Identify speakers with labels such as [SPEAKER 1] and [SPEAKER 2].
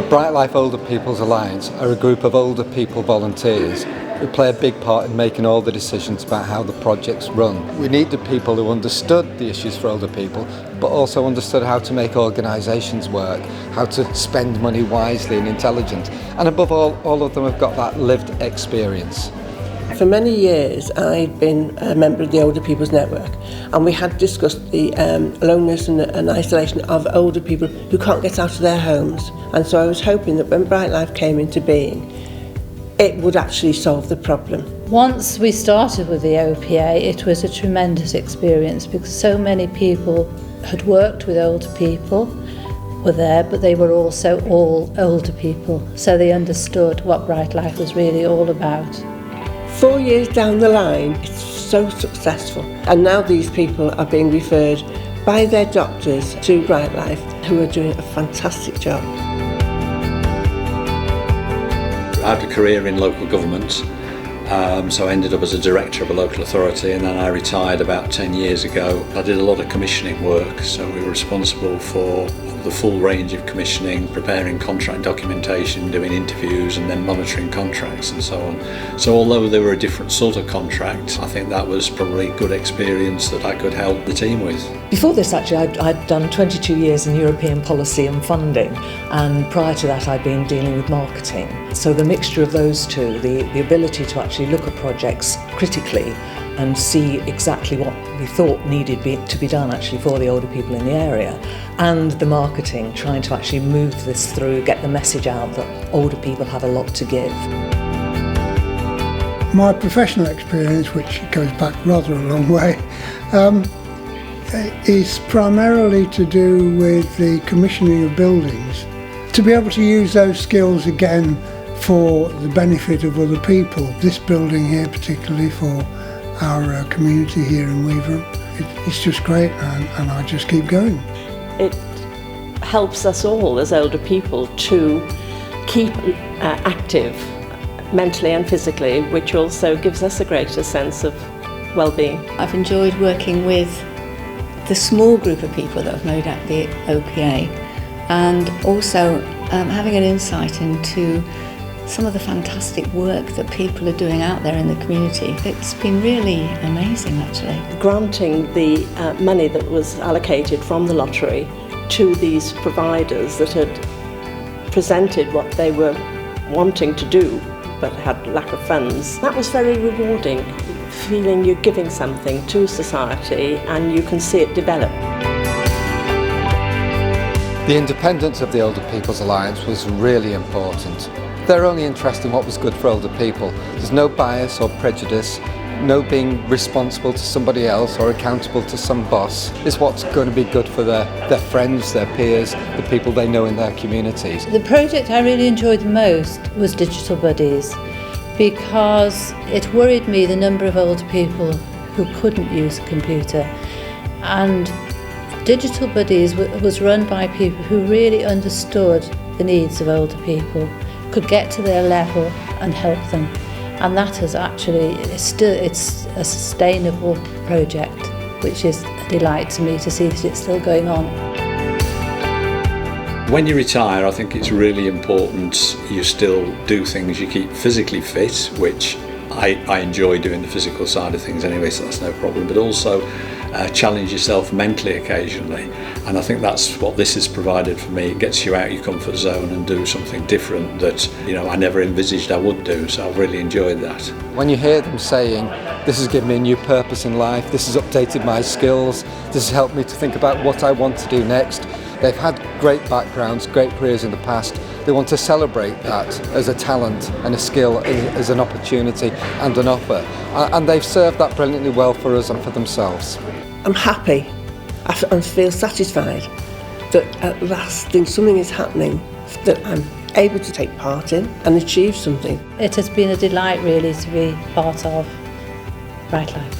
[SPEAKER 1] Brightlife Older People's Alliance are a group of older people volunteers who play a big part in making all the decisions about how the projects run. We needed people who understood the issues for older people, but also understood how to make organisations work, how to spend money wisely and intelligent. And above all of them have got that lived experience.
[SPEAKER 2] For many years I'd been a member of the Older People's Network, and we had discussed the loneliness and isolation of older people who can't get out of their homes. And so I was hoping that when Brightlife came into being, it would actually solve the problem.
[SPEAKER 3] Once we started with the OPA, it was a tremendous experience because so many people had worked with older people, were there, but they were also all older people, so they understood what Brightlife was really all about.
[SPEAKER 2] 4 years down the line, it's so successful, and now these people are being referred by their doctors to Brightlife, who are doing a fantastic job.
[SPEAKER 4] I had a career in local government, so I ended up as a director of a local authority, and then I retired about 10 years ago. I did a lot of commissioning work, so we were responsible for the full range of commissioning, preparing contract documentation, doing interviews and then monitoring contracts and so on. So although they were a different sort of contract, I think that was probably a good experience that I could help the team with.
[SPEAKER 5] Before this, actually, I'd done 22 years in European policy and funding, and prior to that I'd been dealing with marketing. So the mixture of those two, the ability to actually look at projects critically and see exactly what we thought needed to be done actually for the older people in the area, and the marketing, trying to actually move this through, get the message out that older people have a lot to give.
[SPEAKER 6] My professional experience, which goes back rather a long way, is primarily to do with the commissioning of buildings. To be able to use those skills again for the benefit of other people, this building here particularly for our community here in Weaverham, it's just great, and I just keep going.
[SPEAKER 7] It helps us all as older people to keep active mentally and physically, which also gives us a greater sense of well-being.
[SPEAKER 8] I've enjoyed working with the small group of people that have made up the OPA, and also having an insight into some of the fantastic work that people are doing out there in the community. It's been really amazing, actually.
[SPEAKER 7] Granting the money that was allocated from the lottery to these providers that had presented what they were wanting to do but had lack of funds, that was very rewarding, feeling you're giving something to society and you can see it develop.
[SPEAKER 1] The independence of the Older People's Alliance was really important. They're only interested in what was good for older people. There's no bias or prejudice, no being responsible to somebody else or accountable to some boss. It's what's going to be good for their friends, their peers, the people they know in their communities.
[SPEAKER 3] The project I really enjoyed the most was Digital Buddies, because it worried me the number of older people who couldn't use a computer. And Digital Buddies was run by people who really understood the needs of older people, could get to their level and help them. And that has actually, it's a sustainable project, which is a delight to me to see that it's still going on.
[SPEAKER 4] When you retire, I think it's really important you still do things, you keep physically fit, which I enjoy doing the physical side of things anyway, so that's no problem, but also challenge yourself mentally occasionally, and I think that's what this has provided for me. It gets you out of your comfort zone and do something different that I never envisaged I would do, so I've really enjoyed that.
[SPEAKER 1] When you hear them saying, this has given me a new purpose in life, this has updated my skills, this has helped me to think about what I want to do next, they've had great backgrounds, great careers in the past, they want to celebrate that as a talent and a skill, as an opportunity and an offer, and they've served that brilliantly well for us and for themselves.
[SPEAKER 2] I'm happy, I feel satisfied that at last something is happening that I'm able to take part in and achieve something.
[SPEAKER 3] It has been a delight really to be part of Brightlife.